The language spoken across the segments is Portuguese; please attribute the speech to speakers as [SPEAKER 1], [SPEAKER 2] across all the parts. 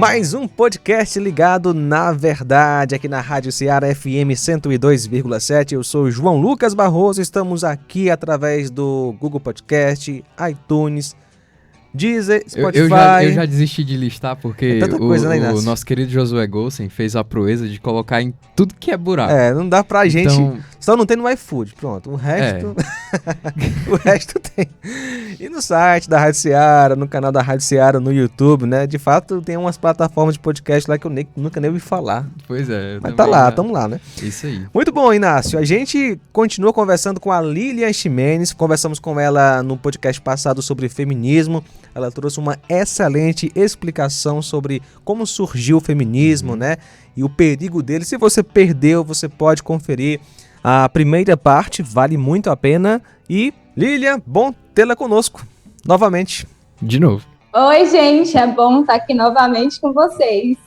[SPEAKER 1] Mais um podcast ligado na verdade aqui na Rádio Ceará FM 102,7. Eu sou João Lucas Barroso, estamos aqui através do Google Podcast, iTunes, Deezer, Spotify.
[SPEAKER 2] Eu já desisti de listar porque o nosso querido Josué Golsen fez a proeza de colocar em tudo que é buraco.
[SPEAKER 1] Não dá pra gente, só não tem no iFood, pronto, o resto o resto tem. E no site da Rádio Ceará, no canal da Rádio Ceará, no YouTube, né? De fato, tem umas plataformas de podcast lá que eu nunca nem ouvi falar.
[SPEAKER 2] Pois é.
[SPEAKER 1] Mas tá lá, tamo lá, né?
[SPEAKER 2] Isso aí.
[SPEAKER 1] Muito bom, Inácio. A gente continua conversando com a Lilian Ximenes. Conversamos com ela no podcast passado sobre feminismo. Ela trouxe uma excelente explicação sobre como surgiu o feminismo, né? E o perigo dele. Se você perdeu, você pode conferir. A primeira parte vale muito a pena. E, Lilian, bom tê-la conosco novamente.
[SPEAKER 2] De novo.
[SPEAKER 3] Oi, gente, é bom estar aqui novamente com vocês.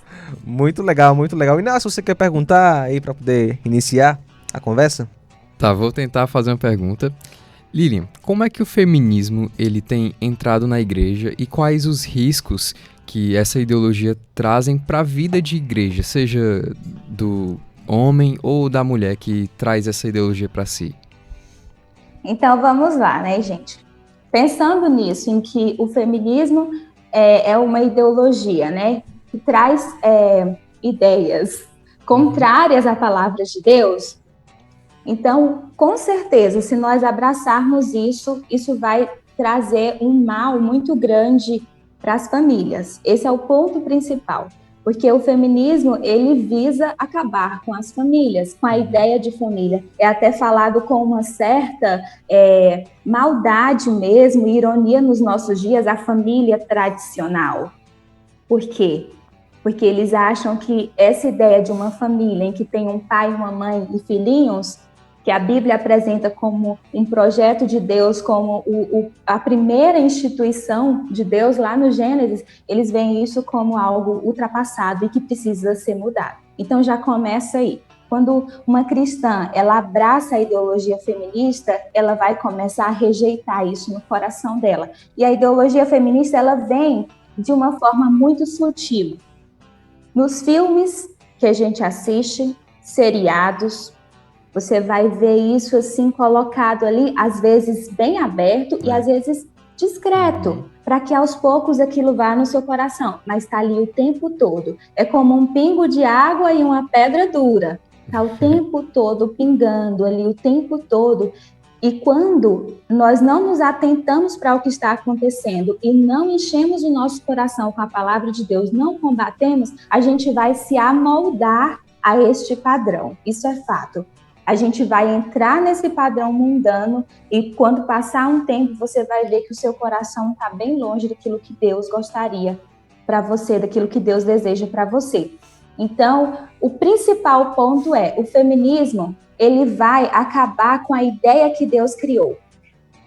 [SPEAKER 1] Muito legal, muito legal. Inácio, você quer perguntar aí para poder iniciar a conversa?
[SPEAKER 2] Tá, vou tentar fazer uma pergunta. Lilian, como é que o feminismo ele tem entrado na igreja e quais os riscos que essa ideologia trazem para a vida de igreja, seja do homem ou da mulher que traz essa ideologia para si?
[SPEAKER 3] Então vamos lá, né, gente? Pensando nisso, em que o feminismo é uma ideologia, né, que traz ideias contrárias à palavra de Deus. Então, com certeza, se nós abraçarmos isso vai trazer um mal muito grande para as famílias. Esse é o ponto principal, porque o feminismo, ele visa acabar com as famílias, com a ideia de família. É até falado com uma certa maldade mesmo, ironia nos nossos dias, a família tradicional. Por quê? Porque eles acham que essa ideia de uma família em que tem um pai, uma mãe e filhinhos, que a Bíblia apresenta como um projeto de Deus, como a primeira instituição de Deus lá no Gênesis, eles veem isso como algo ultrapassado e que precisa ser mudado. Então já começa aí. Quando uma cristã ela abraça a ideologia feminista, ela vai começar a rejeitar isso no coração dela. E a ideologia feminista ela vem de uma forma muito sutil. Nos filmes que a gente assiste, seriados, você vai ver isso assim colocado ali, às vezes bem aberto e às vezes discreto, para que aos poucos aquilo vá no seu coração, mas está ali o tempo todo. É como um pingo de água e uma pedra dura, está o tempo todo pingando ali, o tempo todo. E quando nós não nos atentamos para o que está acontecendo e não enchemos o nosso coração com a palavra de Deus, não combatemos, a gente vai se amoldar a este padrão. Isso é fato. A gente vai entrar nesse padrão mundano e quando passar um tempo, você vai ver que o seu coração está bem longe daquilo que Deus gostaria para você, daquilo que Deus deseja para você. Então, o principal ponto é, o feminismo, ele vai acabar com a ideia que Deus criou.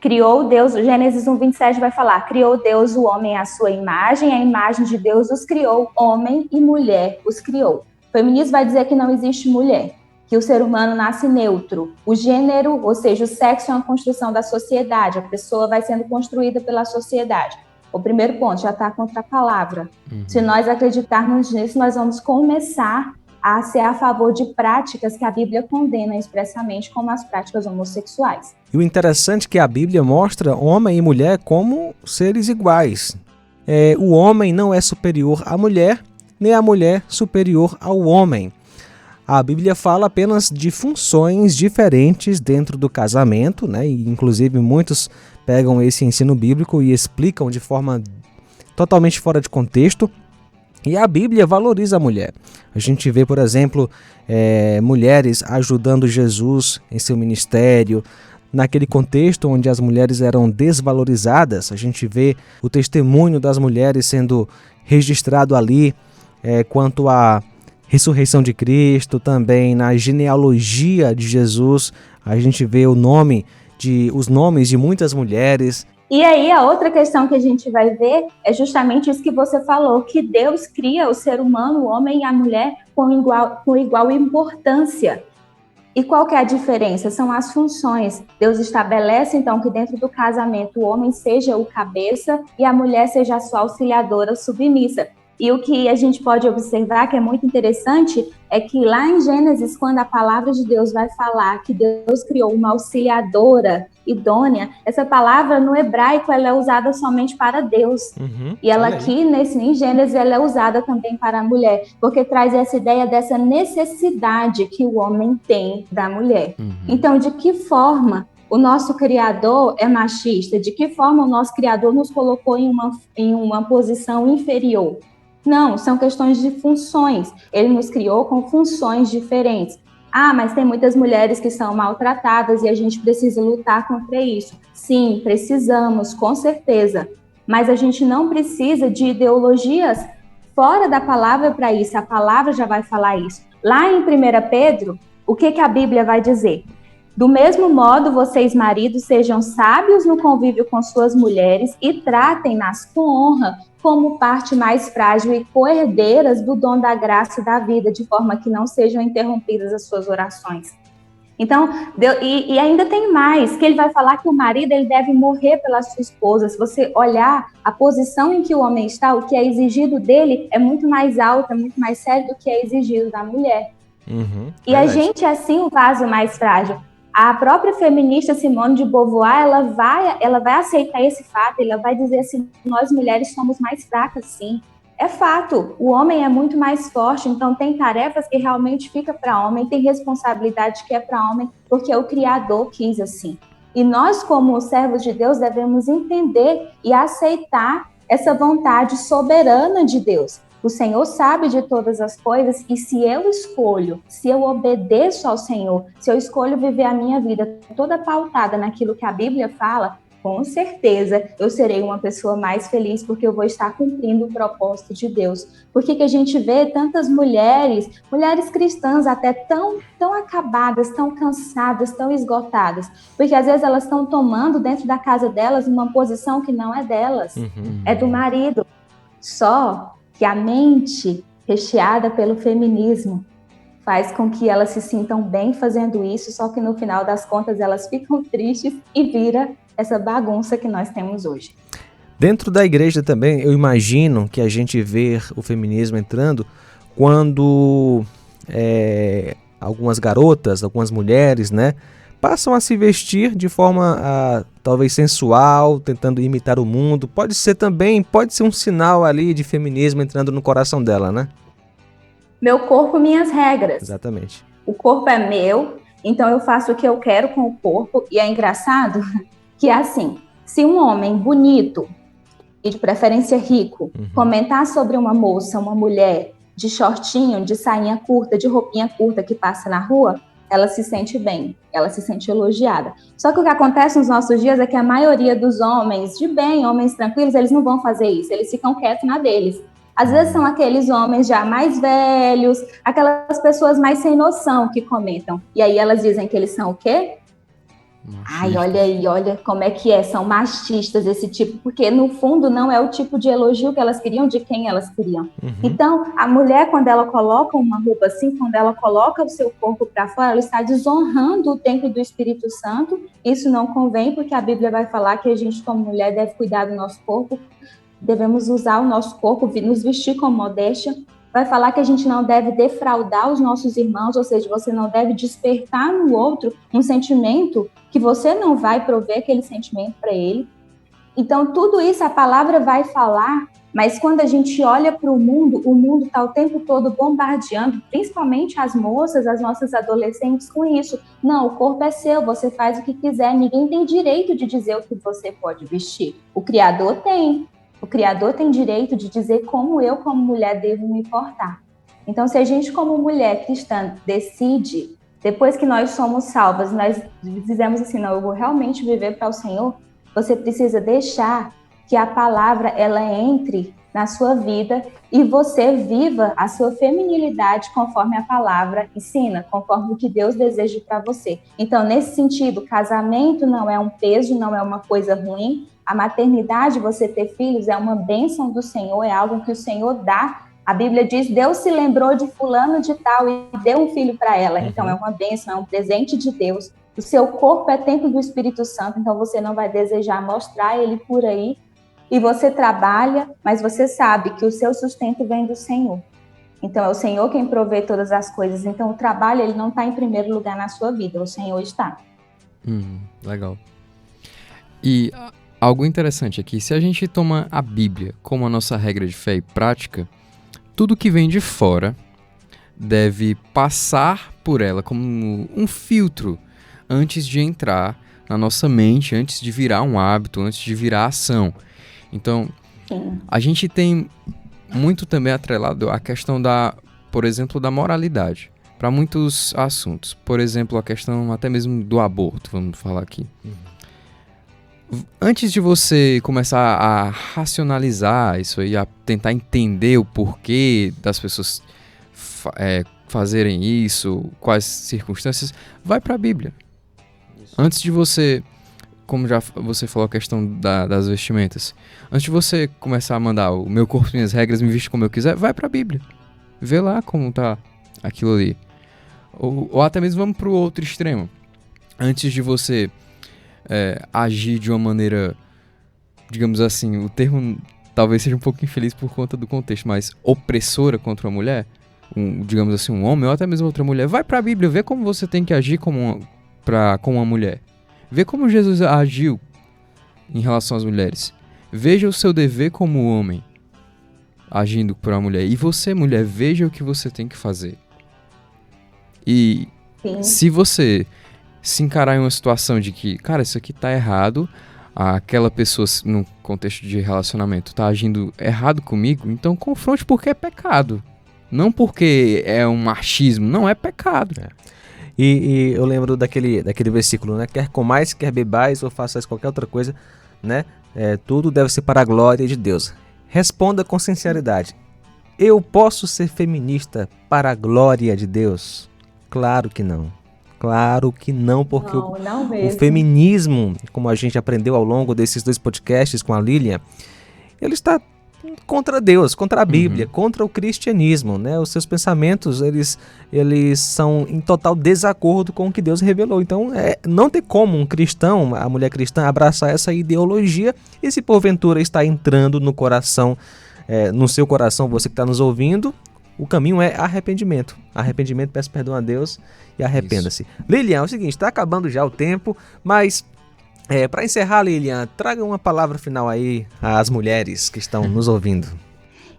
[SPEAKER 3] Criou Deus, Gênesis 1:27 vai falar, criou Deus o homem à sua imagem, a imagem de Deus os criou, homem e mulher os criou. O feminismo vai dizer que não existe mulher, que o ser humano nasce neutro. O gênero, ou seja, o sexo é uma construção da sociedade, a pessoa vai sendo construída pela sociedade. O primeiro ponto já está contra a palavra. Se nós acreditarmos nisso, nós vamos começar a ser a favor de práticas que a Bíblia condena expressamente, como as práticas homossexuais.
[SPEAKER 1] E o interessante é que a Bíblia mostra homem e mulher como seres iguais. O homem não é superior à mulher, nem a mulher superior ao homem. A Bíblia fala apenas de funções diferentes dentro do casamento, né? E, inclusive, muitos pegam esse ensino bíblico e explicam de forma totalmente fora de contexto. E a Bíblia valoriza a mulher. A gente vê, por exemplo, mulheres ajudando Jesus em seu ministério. Naquele contexto onde as mulheres eram desvalorizadas, a gente vê o testemunho das mulheres sendo registrado ali quanto à ressurreição de Cristo, também na genealogia de Jesus, a gente vê os nomes de muitas mulheres.
[SPEAKER 3] E aí a outra questão que a gente vai ver é justamente isso que você falou, que Deus cria o ser humano, o homem e a mulher com igual importância. E qual que é a diferença? São as funções. Deus estabelece, então, que dentro do casamento o homem seja o cabeça e a mulher seja a sua auxiliadora submissa. E o que a gente pode observar, que é muito interessante, é que lá em Gênesis, quando a palavra de Deus vai falar que Deus criou uma auxiliadora idônea, essa palavra no hebraico ela é usada somente para Deus. E ela aqui, em Gênesis, ela é usada também para a mulher, porque traz essa ideia dessa necessidade que o homem tem da mulher. Então, de que forma o nosso Criador é machista? De que forma o nosso Criador nos colocou em uma posição inferior? Não, são questões de funções. Ele nos criou com funções diferentes. Ah, mas tem muitas mulheres que são maltratadas e a gente precisa lutar contra isso. Sim, precisamos, com certeza. Mas a gente não precisa de ideologias fora da palavra para isso. A palavra já vai falar isso. Lá em 1 Pedro, o que a Bíblia vai dizer? Do mesmo modo, vocês, maridos, sejam sábios no convívio com suas mulheres e tratem-nas com honra, como parte mais frágil e co-herdeiras do dom da graça e da vida, de forma que não sejam interrompidas as suas orações. Então, e ainda tem mais, que ele vai falar que o marido ele deve morrer pela sua esposa. Se você olhar a posição em que o homem está, o que é exigido dele é muito mais alto, é muito mais sério do que é exigido da mulher. E a gente é sim o vaso mais frágil. A própria feminista Simone de Beauvoir, ela vai aceitar esse fato, ela vai dizer assim, nós mulheres somos mais fracas, sim. É fato, o homem é muito mais forte, então tem tarefas que realmente fica para homem, tem responsabilidade que é para homem, porque o Criador quis assim. E nós, como servos de Deus, devemos entender e aceitar essa vontade soberana de Deus. O Senhor sabe de todas as coisas e se eu escolho, se eu obedeço ao Senhor, se eu escolho viver a minha vida toda pautada naquilo que a Bíblia fala, com certeza eu serei uma pessoa mais feliz porque eu vou estar cumprindo o propósito de Deus. Por que a gente vê tantas mulheres cristãs até tão acabadas, tão cansadas, tão esgotadas? Porque às vezes elas estão tomando dentro da casa delas uma posição que não é delas, é do marido. Só que a mente recheada pelo feminismo faz com que elas se sintam bem fazendo isso, só que no final das contas elas ficam tristes e vira essa bagunça que nós temos hoje.
[SPEAKER 1] Dentro da igreja também, eu imagino que a gente vê o feminismo entrando quando algumas garotas, algumas mulheres, né, passam a se vestir de forma talvez sensual, tentando imitar o mundo. Pode ser um sinal ali de feminismo entrando no coração dela, né?
[SPEAKER 3] Meu corpo, minhas regras.
[SPEAKER 1] Exatamente.
[SPEAKER 3] O corpo é meu, então eu faço o que eu quero com o corpo. E é engraçado que é assim, se um homem bonito e de preferência rico comentar sobre uma moça, uma mulher de shortinho, de sainha curta, de roupinha curta que passa na rua, ela se sente bem, ela se sente elogiada. Só que o que acontece nos nossos dias é que a maioria dos homens de bem, homens tranquilos, eles não vão fazer isso, eles ficam quietos na deles. Às vezes são aqueles homens já mais velhos, aquelas pessoas mais sem noção que comentam. E aí elas dizem que eles são o quê? Ai, olha aí, olha como é que é, são machistas esse tipo, porque no fundo não é o tipo de elogio que elas queriam, de quem elas queriam. Então, a mulher, quando ela coloca uma roupa assim, quando ela coloca o seu corpo para fora, ela está desonrando o templo do Espírito Santo. Isso não convém, porque a Bíblia vai falar que a gente, como mulher, deve cuidar do nosso corpo, devemos usar o nosso corpo, nos vestir com modéstia. Vai falar que a gente não deve defraudar os nossos irmãos, ou seja, você não deve despertar no outro um sentimento que você não vai prover aquele sentimento para ele. Então, tudo isso a palavra vai falar, mas quando a gente olha para o mundo está o tempo todo bombardeando, principalmente as moças, as nossas adolescentes com isso. Não, o corpo é seu, você faz o que quiser, ninguém tem direito de dizer o que você pode vestir. O Criador tem. O Criador tem direito de dizer como eu, como mulher, devo me portar. Então, se a gente, como mulher cristã, decide, depois que nós somos salvas, nós dizemos assim, não, eu vou realmente viver para o Senhor, você precisa deixar que a palavra, ela entre na sua vida e você viva a sua feminilidade conforme a palavra ensina, conforme o que Deus deseja para você. Então, nesse sentido, casamento não é um peso, não é uma coisa ruim. A maternidade, você ter filhos, é uma bênção do Senhor, é algo que o Senhor dá. A Bíblia diz, Deus se lembrou de fulano de tal e deu um filho para ela. Então, é uma bênção, é um presente de Deus. O seu corpo é templo do Espírito Santo, então você não vai desejar mostrar ele por aí. e você trabalha, mas você sabe que o seu sustento vem do Senhor. Então, é o Senhor quem provê todas as coisas. Então, o trabalho, ele não está em primeiro lugar na sua vida, o Senhor está.
[SPEAKER 2] Legal. E algo interessante aqui, se a gente toma a Bíblia como a nossa regra de fé e prática, tudo que vem de fora deve passar por ela como um filtro antes de entrar na nossa mente, antes de virar um hábito, antes de virar ação. Então, a gente tem muito também atrelado a questão por exemplo, da moralidade para muitos assuntos. Por exemplo, a questão até mesmo do aborto, vamos falar aqui. Antes de você começar a racionalizar isso aí, a tentar entender o porquê das pessoas fazerem isso, quais circunstâncias, vai para a Bíblia. Isso. Antes de você, como já você falou a questão das vestimentas, antes de você começar a mandar o meu corpo, minhas regras, me viste como eu quiser, vai para a Bíblia. Vê lá como tá aquilo ali. Ou até mesmo vamos para o outro extremo. Antes de você agir de uma maneira, digamos assim, o termo talvez seja um pouco infeliz por conta do contexto, mas opressora contra uma mulher, digamos assim, um homem ou até mesmo outra mulher, vai para a Bíblia, vê como você tem que agir com uma mulher. Vê como Jesus agiu em relação às mulheres. Veja o seu dever como homem agindo por uma mulher. E você, mulher, veja o que você tem que fazer. E se você se encarar em uma situação de que, cara, isso aqui tá errado, aquela pessoa, no contexto de relacionamento, tá agindo errado comigo, então confronte porque é pecado. Não porque é um machismo, não é pecado.
[SPEAKER 1] E eu lembro daquele versículo, né? Quer comais, quer bebais ou façais qualquer outra coisa, né? Tudo deve ser para a glória de Deus. Responda com sinceridade. Eu posso ser feminista para a glória de Deus? Claro que não. Claro que não, porque o feminismo, como a gente aprendeu ao longo desses 2 podcasts com a Lilian, ele está contra Deus, contra a Bíblia, contra o cristianismo, né? Os seus pensamentos, eles são em total desacordo com o que Deus revelou. Então, não tem como um cristão, a mulher cristã, abraçar essa ideologia. E se porventura está entrando no coração, no seu coração, você que está nos ouvindo, o caminho é arrependimento. Arrependimento, peça perdão a Deus e arrependa-se. Lilian, é o seguinte, está acabando já o tempo, mas para encerrar, Lilian, traga uma palavra final aí às mulheres que estão nos ouvindo.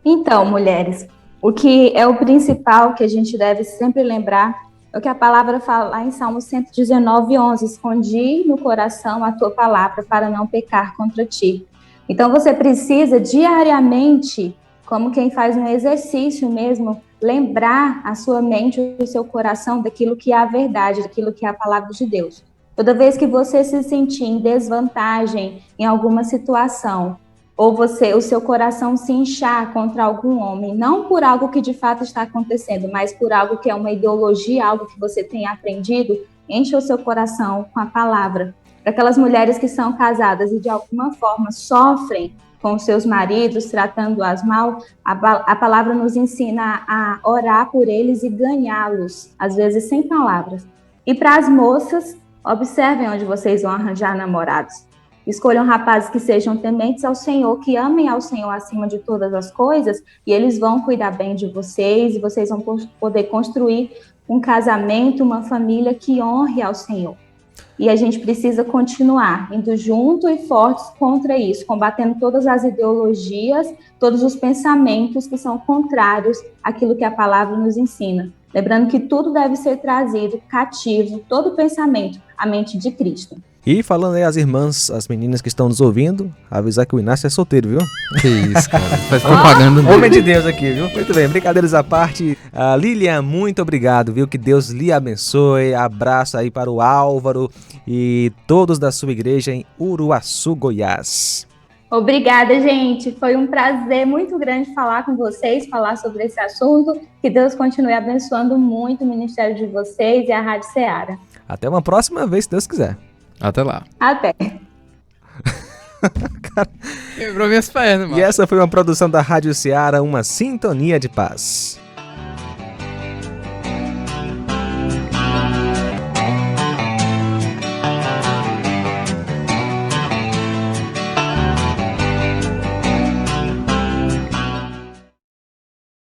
[SPEAKER 3] Então, mulheres, o que é o principal que a gente deve sempre lembrar é o que a palavra fala lá em Salmo 119:11, escondi no coração a tua palavra para não pecar contra ti. Então, você precisa diariamente, como quem faz um exercício mesmo, lembrar a sua mente e o seu coração daquilo que é a verdade, daquilo que é a palavra de Deus. Toda vez que você se sentir em desvantagem em alguma situação, ou o seu coração se inchar contra algum homem, não por algo que de fato está acontecendo, mas por algo que é uma ideologia, algo que você tem aprendido, enche o seu coração com a palavra. Para aquelas mulheres que são casadas e de alguma forma sofrem com seus maridos, tratando-as mal, a palavra nos ensina a orar por eles e ganhá-los, às vezes sem palavras. E para as moças, observem onde vocês vão arranjar namorados. Escolham rapazes que sejam tementes ao Senhor, que amem ao Senhor acima de todas as coisas, e eles vão cuidar bem de vocês, e vocês vão poder construir um casamento, uma família que honre ao Senhor. E a gente precisa continuar indo junto e fortes contra isso, combatendo todas as ideologias, todos os pensamentos que são contrários àquilo que a palavra nos ensina. Lembrando que tudo deve ser trazido cativo, todo pensamento, à mente de Cristo.
[SPEAKER 1] E falando aí às irmãs, as meninas que estão nos ouvindo, avisar que o Inácio é solteiro, viu?
[SPEAKER 2] Que isso, cara. Faz propaganda dele.
[SPEAKER 1] Homem de Deus aqui, viu? Muito bem, brincadeiras à parte. Lilian, muito obrigado, viu? Que Deus lhe abençoe. Abraço aí para o Álvaro e todos da sua igreja em Uruaçu, Goiás.
[SPEAKER 3] Obrigada, gente. Foi um prazer muito grande falar com vocês, falar sobre esse assunto. Que Deus continue abençoando muito o ministério de vocês e a Rádio Seara.
[SPEAKER 1] Até uma próxima vez, se Deus quiser.
[SPEAKER 2] Até lá.
[SPEAKER 3] Até.
[SPEAKER 2] Quebrou minhas pernas, mano.
[SPEAKER 1] E essa foi uma produção da Rádio Seara, uma sintonia de paz.